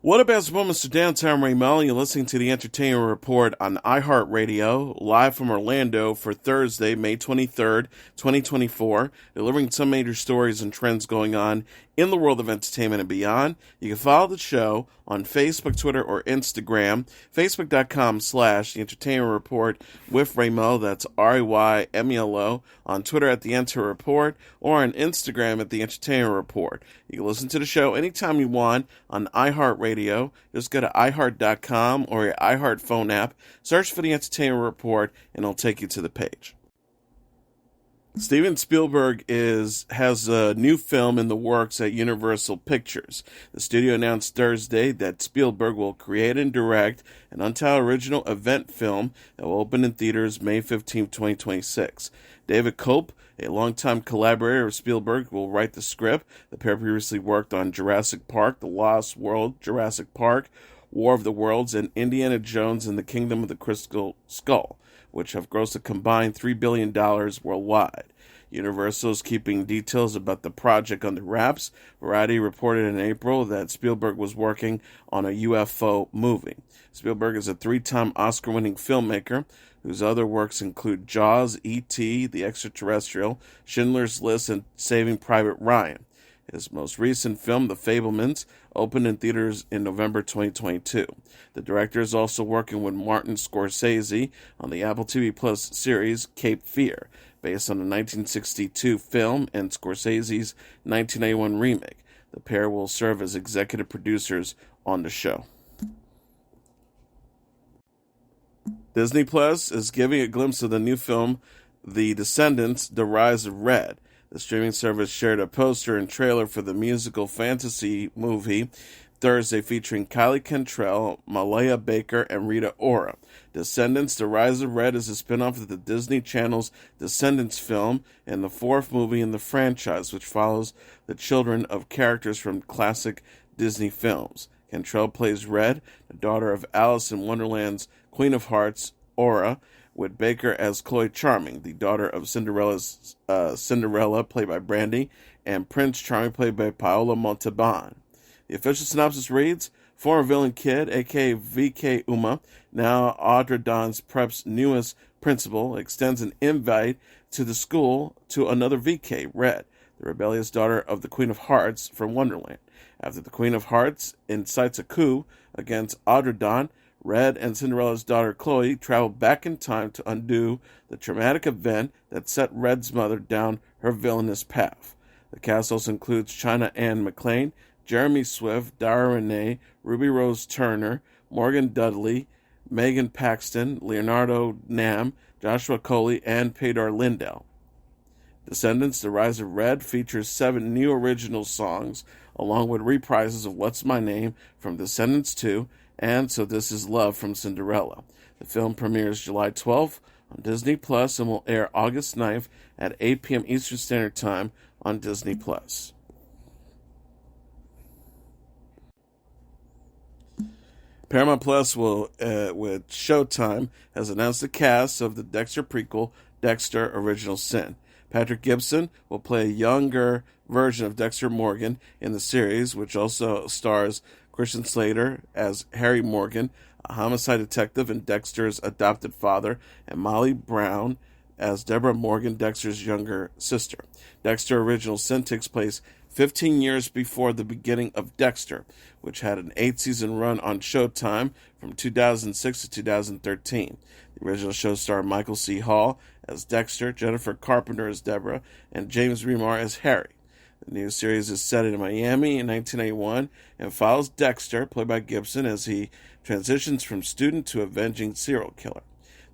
What up, as Mr. Downtown Ray Melo? You're listening to the Entertainment Report on iHeartRadio, live from Orlando for Thursday, May 23rd, 2024, delivering some major stories and trends going on in the world of entertainment and beyond. You can follow the show on Facebook, Twitter, or Instagram, facebook.com/The Entertainment Report with Raymelo, that's RAYMELO, on Twitter at The Enter Report, or on Instagram at The Entertainment Report. You can listen to the show anytime you want on iHeartRadio. Just go to iHeart.com or your iHeart phone app, search for The Entertainment Report, and it'll take you to the page. Steven Spielberg has a new film in the works at Universal Pictures. The studio announced Thursday that Spielberg will create and direct an untitled original event film that will open in theaters May 15, 2026. David Koepp, a longtime collaborator of Spielberg, will write the script. The pair previously worked on Jurassic Park, The Lost World, Jurassic Park, War of the Worlds, and Indiana Jones and the Kingdom of the Crystal Skull, which have grossed a combined $3 billion worldwide. Universal is keeping details about the project under wraps. Variety reported in April that Spielberg was working on a UFO movie. Spielberg is a three-time Oscar-winning filmmaker whose other works include Jaws, E.T., The Extraterrestrial, Schindler's List, and Saving Private Ryan. His most recent film, The Fabelmans, opened in theaters in November 2022. The director is also working with Martin Scorsese on the Apple TV Plus series Cape Fear, based on the 1962 film and Scorsese's 1981 remake. The pair will serve as executive producers on the show. Disney Plus is giving a glimpse of the new film, The Descendants, The Rise of Red. The streaming service shared a poster and trailer for the musical fantasy movie Thursday featuring Kylie Cantrell, Malaya Baker, and Rita Ora. Descendants, The Rise of Red is a spin-off of the Disney Channel's Descendants film and the fourth movie in the franchise, which follows the children of characters from classic Disney films. Cantrell plays Red, the daughter of Alice in Wonderland's Queen of Hearts, Aura, with Baker as Chloe Charming, the daughter of Cinderella, played by Brandy, and Prince Charming, played by Paolo Montalban. The official synopsis reads, former villain Kid, a.k.a. V.K. Uma, now Audra Dawn's prep's newest principal, extends an invite to the school to another V.K., Red, the rebellious daughter of the Queen of Hearts from Wonderland. After the Queen of Hearts incites a coup against Audra Dawn, Red and Cinderella's daughter Chloe travel back in time to undo the traumatic event that set Red's mother down her villainous path. The cast also includes China Ann McClain, Jeremy Swift, Dara Renee, Ruby Rose Turner, Morgan Dudley, Megan Paxton, Leonardo Nam, Joshua Coley, and Pedar Lindell. Descendants, The Rise of Red features 7 new original songs, along with reprises of What's My Name from Descendants 2 and So This Is Love from Cinderella. The film premieres July 12th on Disney Plus and will air August 9th at 8 p.m. Eastern Standard Time on Disney Plus. Paramount Plus will, with Showtime, has announced the cast of the Dexter prequel, Dexter: Original Sin. Patrick Gibson will play a younger version of Dexter Morgan in the series, which also stars Christian Slater as Harry Morgan, a homicide detective and Dexter's adopted father, and Molly Brown as Deborah Morgan, Dexter's younger sister. Dexter: Original Sin takes place 15 years before the beginning of Dexter, which had an 8-season run on Showtime from 2006 to 2013. The original show starred Michael C. Hall as Dexter, Jennifer Carpenter as Deborah, and James Remar as Harry. The new series is set in Miami in 1981 and follows Dexter, played by Gibson, as he transitions from student to avenging serial killer.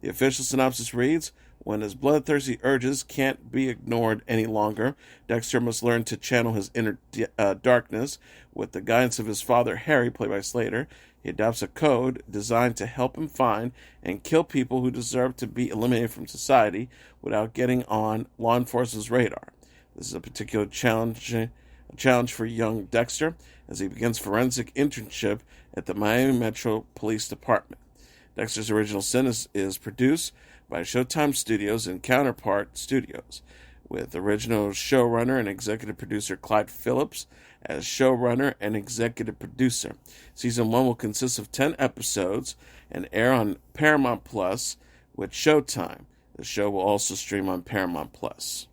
The official synopsis reads, when his bloodthirsty urges can't be ignored any longer, Dexter must learn to channel his inner darkness. With the guidance of his father, Harry, played by Slater, he adopts a code designed to help him find and kill people who deserve to be eliminated from society without getting on law enforcement's radar. This is a particular challenge for young Dexter as he begins forensic internship at the Miami Metro Police Department. Dexter's Original Sin is produced by Showtime Studios and Counterpart Studios, with original showrunner and executive producer Clyde Phillips as showrunner and executive producer. Season 1 will consist of 10 episodes and air on Paramount Plus with Showtime. The show will also stream on Paramount Plus.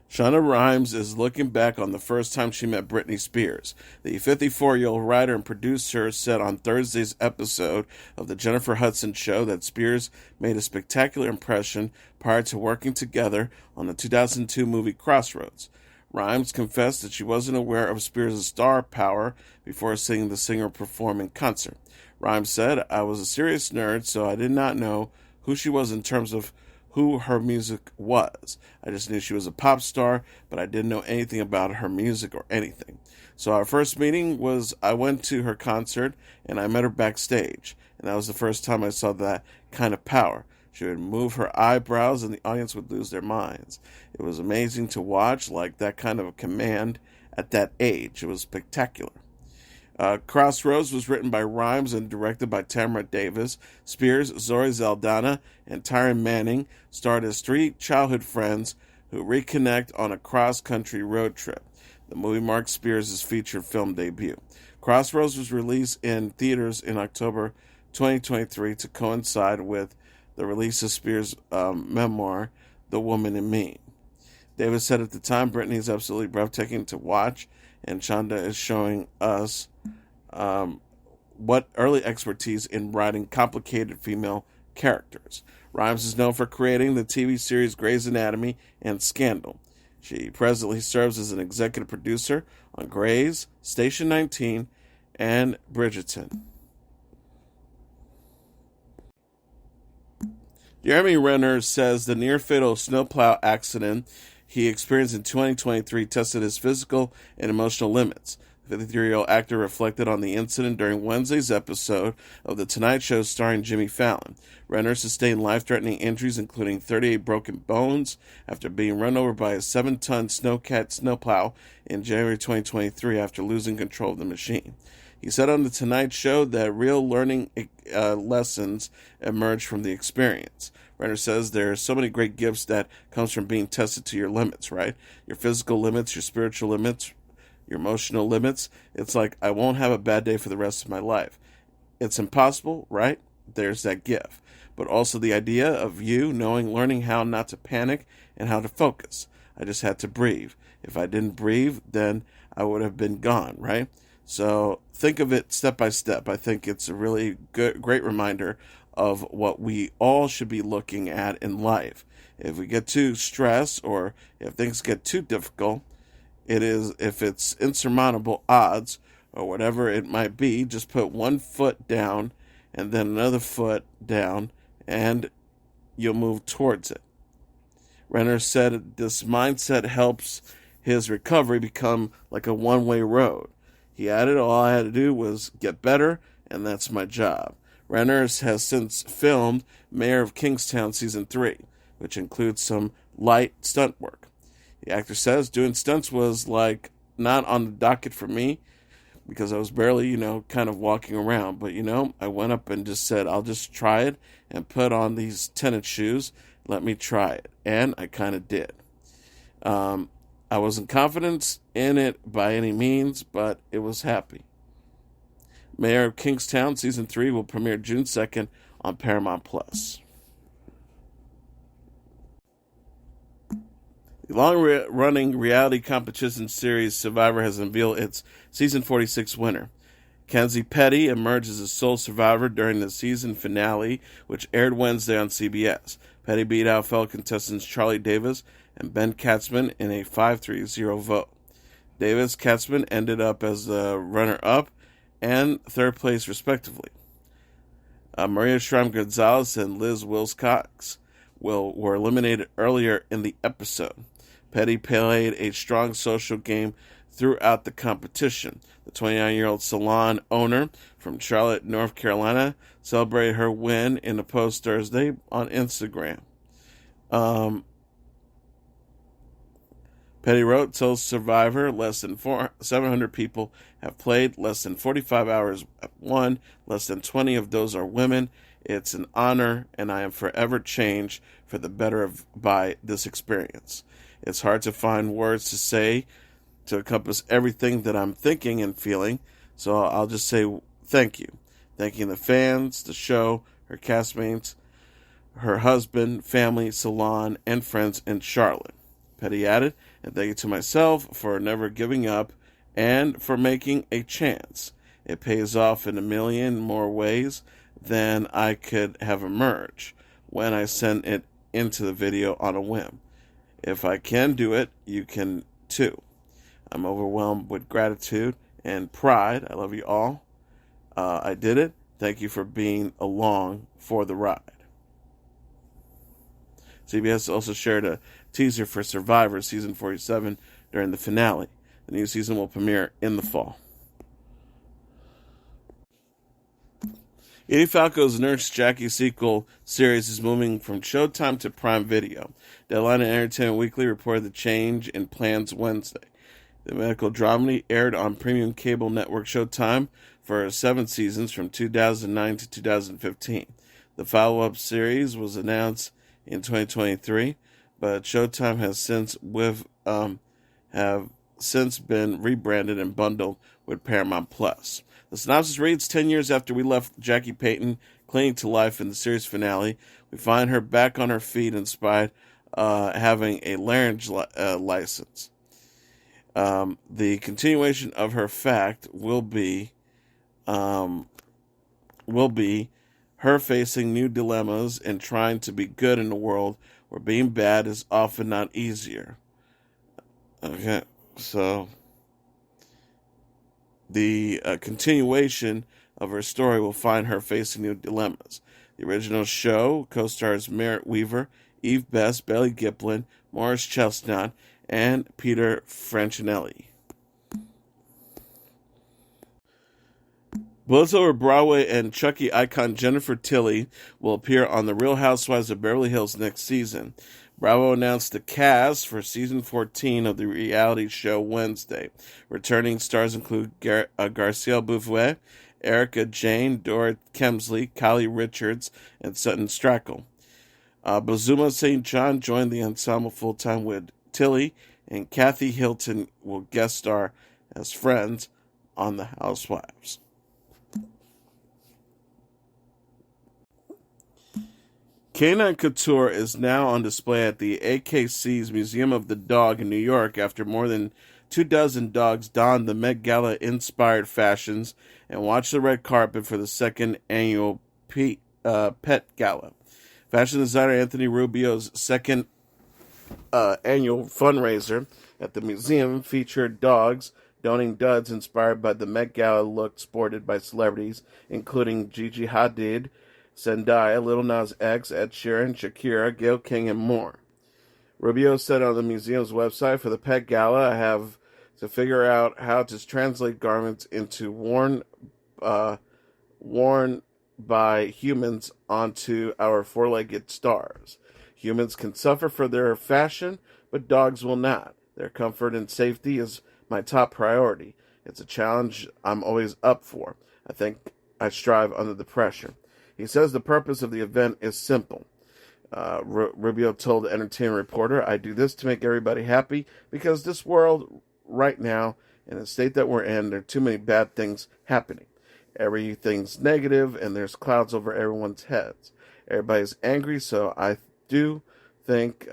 Shonda Rhimes is looking back on the first time she met Britney Spears. The 54-year-old writer and producer said on Thursday's episode of The Jennifer Hudson Show that Spears made a spectacular impression prior to working together on the 2002 movie Crossroads. Rhimes confessed that she wasn't aware of Spears' star power before seeing the singer perform in concert. Rhimes said, "I was a serious nerd, so I did not know who she was in terms of who her music was. I just knew she was a pop star, but I didn't know anything about her music or anything. So our first meeting was I went to her concert and I met her backstage. And that was the first time I saw that kind of power. She would move her eyebrows and the audience would lose their minds. It was amazing to watch, like that kind of command at that age. It was spectacular." Crossroads was written by Rhimes and directed by Tamara Davis. Spears, Zoe Saldana, and Tyron Manning starred as 3 childhood friends who reconnect on a cross-country road trip. The movie marks Spears' feature film debut. Crossroads was released in theaters in October 2023 to coincide with the release of Spears' memoir, The Woman in Me. Davis said at the time, "Britney is absolutely breathtaking to watch, and Shonda is showing us what early expertise in writing complicated female characters." Rhimes is known for creating the TV series Grey's Anatomy and Scandal. She presently serves as an executive producer on Grey's, Station 19, and Bridgerton. Jeremy Renner says the near-fatal snowplow accident he experienced in 2023 tested his physical and emotional limits. The 53-year-old actor reflected on the incident during Wednesday's episode of The Tonight Show starring Jimmy Fallon. Renner sustained life-threatening injuries, including 38 broken bones, after being run over by a 7-ton snowcat snowplow in January 2023 after losing control of the machine. He said on The Tonight Show that real learning lessons emerged from the experience. Renner says there are so many great gifts that comes from being tested to your limits, right? Your physical limits, your spiritual limits, your emotional limits. It's like, I won't have a bad day for the rest of my life. It's impossible, right? There's that gift. But also the idea of you learning how not to panic and how to focus. I just had to breathe. If I didn't breathe, then I would have been gone, right? So think of it step by step. I think it's a really great reminder of what we all should be looking at in life. If we get too stressed or if things get too difficult, if it's insurmountable odds or whatever it might be, just put one foot down and then another foot down and you'll move towards it. Renner said this mindset helps his recovery become like a one-way road. He added, "All I had to do was get better, and that's my job." Renner has since filmed Mayor of Kingstown Season 3, which includes some light stunt work. The actor says, "Doing stunts was like not on the docket for me because I was barely, kind of walking around. But, I went up and just said, I'll just try it and put on these tennis shoes. Let me try it." And I kind of did. I wasn't confident in it by any means, but it was happy. Mayor of Kingstown Season 3 will premiere June 2nd on Paramount Plus. The long-running reality competition series Survivor has unveiled its Season 46 winner. Kenzie Petty emerged as sole survivor during the season finale, which aired Wednesday on CBS. Petty beat out fellow contestants Charlie Davis and Ben Katzman in a 5-3-0 vote. Davis Katzman ended up as the runner-up and third place, respectively. Maria Schramm Gonzalez and Liz Wilcox were eliminated earlier in the episode. Petty played a strong social game throughout the competition. The 29-year-old salon owner from Charlotte, North Carolina, celebrated her win in a post Thursday on Instagram. Petty wrote, "Till Survivor, less than 700 people have played, less than 45 hours have won, less than 20 of those are women. It's an honor, and I am forever changed for the better by this experience." It's hard to find words to say to encompass everything that I'm thinking and feeling, so I'll just say thank you. Thanking the fans, the show, her castmates, her husband, family, salon, and friends in Charlotte. Petty added, and thank you to myself for never giving up and for making a chance. It pays off in a million more ways than I could have emerged when I sent it into the video on a whim. If I can do it, you can too. I'm overwhelmed with gratitude and pride. I love you all. I did it. Thank you for being along for the ride. CBS also shared a teaser for Survivor Season 47 during the finale. The new season will premiere in the fall. Edie Falco's Nurse Jackie sequel series is moving from Showtime to Prime Video. Deadline and Entertainment Weekly reported the change in plans Wednesday. The medical dramedy aired on premium cable network Showtime for 7 seasons from 2009 to 2015. The follow-up series was announced in 2023, but Showtime has since been rebranded and bundled with Paramount Plus. The synopsis reads, 10 years after we left Jackie Payton clinging to life in the series finale, we find her back on her feet despite having a larynge license. The continuation of her fact will be her facing new dilemmas and trying to be good in a world where being bad is often not easier. Okay, so the continuation of her story will find her facing new dilemmas. The original show co-stars Merritt Weaver, Eve Best, Belly Giplin, Morris Chestnut, and Peter Francinelli. Both over Broadway and Chucky icon Jennifer Tilly will appear on The Real Housewives of Beverly Hills next season. Bravo announced the cast for season 14 of the reality show Wednesday. Returning stars include Garcia Bouvier, Erica Jane, Dora Kemsley, Kylie Richards, and Sutton Strackle. Bozoma St. John joined the ensemble full-time with Tilly, and Kathy Hilton will guest star as friends on The Housewives. Canine Couture is now on display at the AKC's Museum of the Dog in New York after more than 24 dogs donned the Met Gala-inspired fashions and watched the red carpet for the second annual Pet Gala. Fashion designer Anthony Rubio's second annual fundraiser at the museum featured dogs donning duds inspired by the Met Gala look sported by celebrities including Gigi Hadid, Zendaya, Lil Nas X, Ed Sheeran, Shakira, Gayle King, and more. Rubio said on the museum's website, for the Pet Gala, I have to figure out how to translate garments into worn by humans onto our four-legged stars. Humans can suffer for their fashion, but dogs will not. Their comfort and safety is my top priority. It's a challenge I'm always up for. I think I strive under the pressure. He says the purpose of the event is simple. Rubio told the Entertainment Reporter, I do this to make everybody happy because this world right now, in the state that we're in, there are too many bad things happening. Everything's negative and there's clouds over everyone's heads. Everybody's angry, so I do think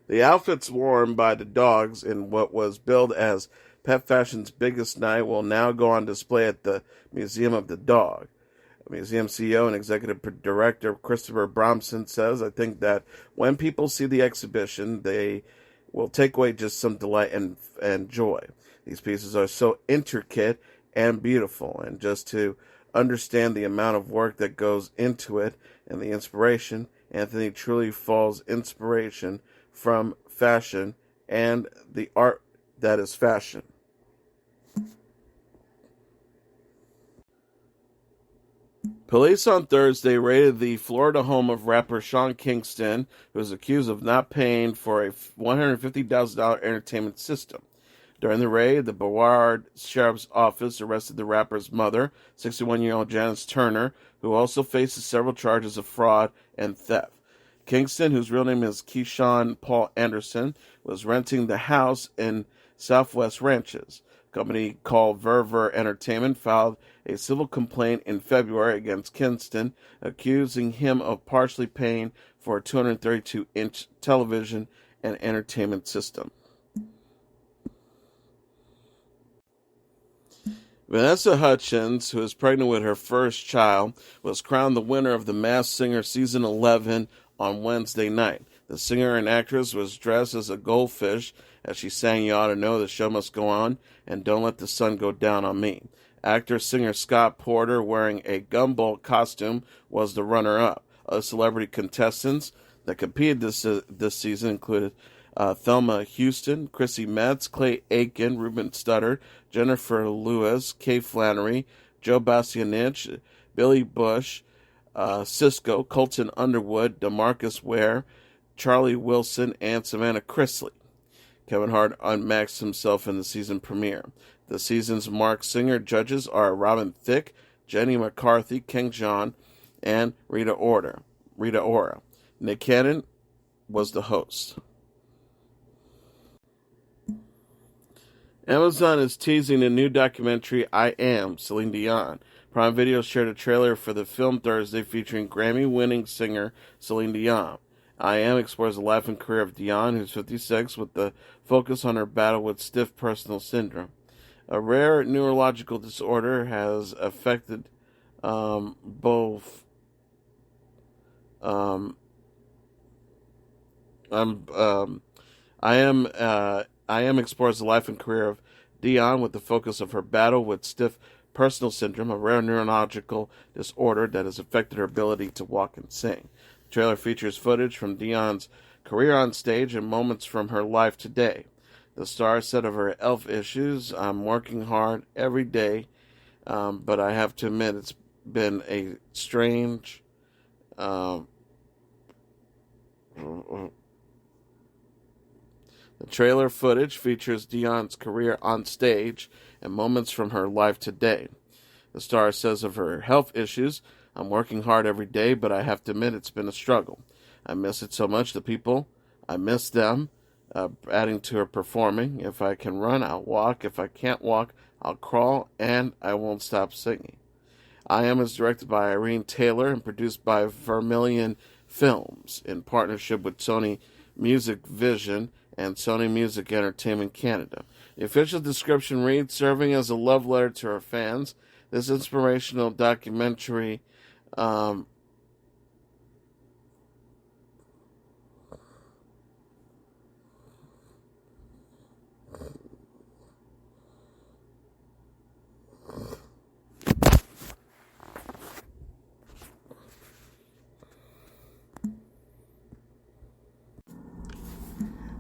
the outfits worn by the dogs in what was billed as Pet Fashion's biggest night will now go on display at the Museum of the Dog. Museum CEO and Executive Director Christopher Bromson says, I think that when people see the exhibition, they will take away just some delight and joy. These pieces are so intricate and beautiful, and just to understand the amount of work that goes into it and the inspiration, Anthony truly falls inspiration from fashion and the art that is fashion. Police on Thursday raided the Florida home of rapper Sean Kingston, who was accused of not paying for a $150,000 entertainment system. During the raid, the Broward Sheriff's Office arrested the rapper's mother, 61-year-old Janice Turner, who also faces several charges of fraud and theft. Kingston, whose real name is Keyshawn Paul Anderson, was renting the house in Southwest Ranches. A company called Verver Entertainment filed a civil complaint in February against Kingston, accusing him of partially paying for a 232-inch television and entertainment system. Vanessa Hudgens, who is pregnant with her first child, was crowned the winner of The Masked Singer Season 11 on Wednesday night. The singer and actress was dressed as a goldfish as she sang "You Ought to Know the Show Must Go On" and "Don't Let the Sun Go Down on Me." Actor-singer Scott Porter, wearing a gumball costume, was the runner-up. Other celebrity contestants that competed this season included Thelma Houston, Chrissy Metz, Clay Aiken, Ruben Studdard, Jennifer Lewis, Kay Flannery, Joe Bastianich, Billy Bush, Cisco, Colton Underwood, DeMarcus Ware, Charlie Wilson, and Savannah Chrisley. Kevin Hart unmasked himself in the season premiere. The season's Mark Singer judges are Robin Thicke, Jenny McCarthy, King John, and Rita Ora. Nick Cannon was the host. Amazon is teasing a new documentary, I Am, Celine Dion. Prime Video shared a trailer for the film Thursday featuring Grammy-winning singer Celine Dion. I Am explores the life and career of Dion, who's 56, with the focus on her battle with stiff personal syndrome. A rare neurological disorder has affected both I Am explores the life and career of Dion with the focus of her battle with stiff personal syndrome, a rare neurological disorder that has affected her ability to walk and sing. The trailer features footage from Dion's career on stage and moments from her life today. The star said of her health issues, "I'm working hard every day, but I have to admit it's been a strange..." The trailer footage features Dion's career on stage and moments from her life today. The star says of her health issues, "I'm working hard every day, but I have to admit it's been a struggle. I miss it so much, the people. I miss them." Adding to her performing, "If I can run, I'll walk. If I can't walk, I'll crawl, and I won't stop singing." I Am is directed by Irene Taylor and produced by Vermilion Films in partnership with Sony Music Vision and Sony Music Entertainment Canada. The official description reads, "Serving as a love letter to her fans, this inspirational documentary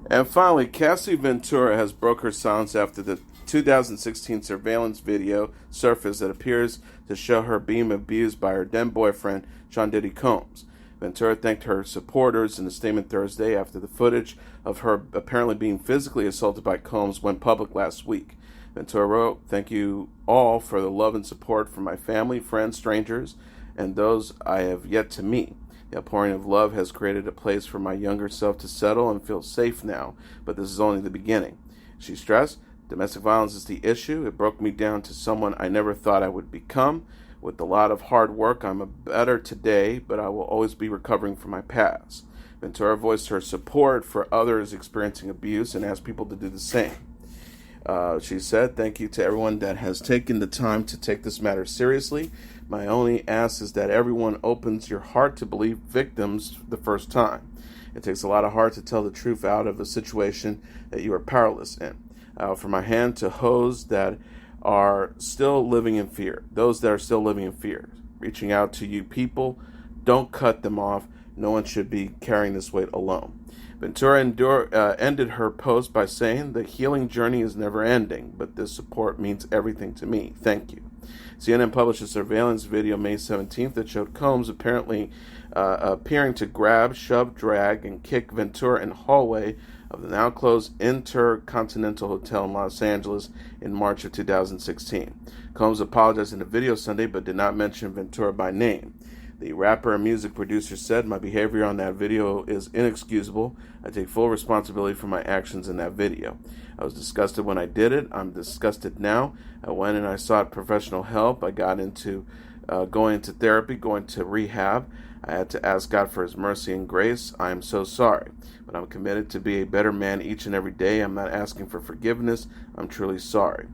And finally, Cassie Ventura has broke her silence after the 2016 surveillance video surfaced that appears to show her being abused by her then boyfriend, Sean Diddy Combs. Ventura thanked her supporters in a statement Thursday after the footage of her apparently being physically assaulted by Combs went public last week. Ventura wrote, "Thank you all for the love and support from my family, friends, strangers, and those I have yet to meet. The outpouring of love has created a place for my younger self to settle and feel safe now, but this is only the beginning." She stressed, "Domestic violence is the issue. It broke me down to someone I never thought I would become. With a lot of hard work, I'm better today, but I will always be recovering from my past." Ventura voiced her support for others experiencing abuse and asked people to do the same. She said, "Thank you to everyone that has taken the time to take this matter seriously. My only ask is that everyone opens your heart to believe victims the first time. It takes a lot of heart to tell the truth out of a situation that you are powerless in. I offer my hand to those that are still living in fear. Reaching out to you people, don't cut them off. No one should be carrying this weight alone." Ventura ended her post by saying, "The healing journey is never ending, but this support means everything to me. Thank you." CNN published a surveillance video May 17th that showed Combs apparently appearing to grab, shove, drag, and kick Ventura in the hallway of the now-closed Intercontinental Hotel in Los Angeles in March of 2016. Combs apologized in the video Sunday but did not mention Ventura by name. The rapper and music producer said, "My behavior on that video is inexcusable. I take full responsibility for my actions in that video. I was disgusted when I did it. I'm disgusted now. I went and I sought professional help. I got into going into therapy, going to rehab. I had to ask God for his mercy and grace. I am so sorry. But I'm committed to be a better man each and every day. I'm not asking for forgiveness. I'm truly sorry."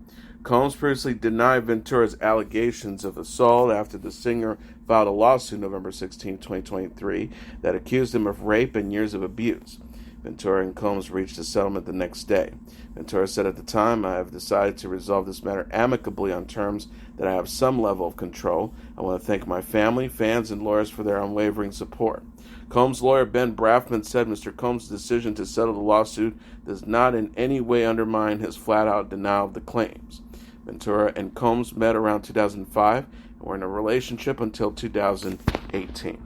Combs previously denied Ventura's allegations of assault after the singer filed a lawsuit November 16, 2023, that accused him of rape and years of abuse. Ventura and Combs reached a settlement the next day. Ventura said at the time, "I have decided to resolve this matter amicably on terms that I have some level of control. I want to thank my family, fans, and lawyers for their unwavering support." Combs' lawyer Ben Brafman said Mr. Combs' decision to settle the lawsuit does not in any way undermine his flat-out denial of the claims. Ventura and Combs met around 2005 and were in a relationship until 2018.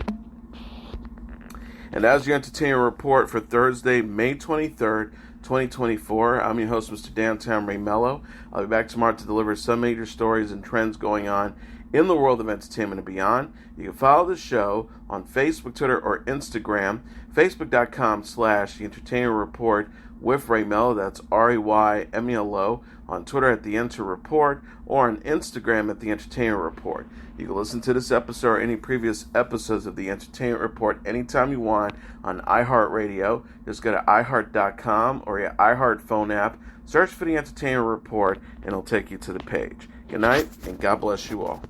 And as your entertainment report for Thursday, May 23rd, 2024, I'm your host, Mr. Downtown Ray Melo. I'll be back tomorrow to deliver some major stories and trends going on in the world of entertainment and beyond. You can follow the show on Facebook, Twitter, or Instagram. Facebook.com/The Entertainment Report with Ray Melo. That's RAYMELO. On Twitter at The Enter Report, or on Instagram at The Entertainment Report. You can listen to this episode or any previous episodes of The Entertainment Report anytime you want on iHeartRadio. Just go to iHeart.com or your iHeart phone app, search for The Entertainment Report, and it'll take you to the page. Good night, and God bless you all.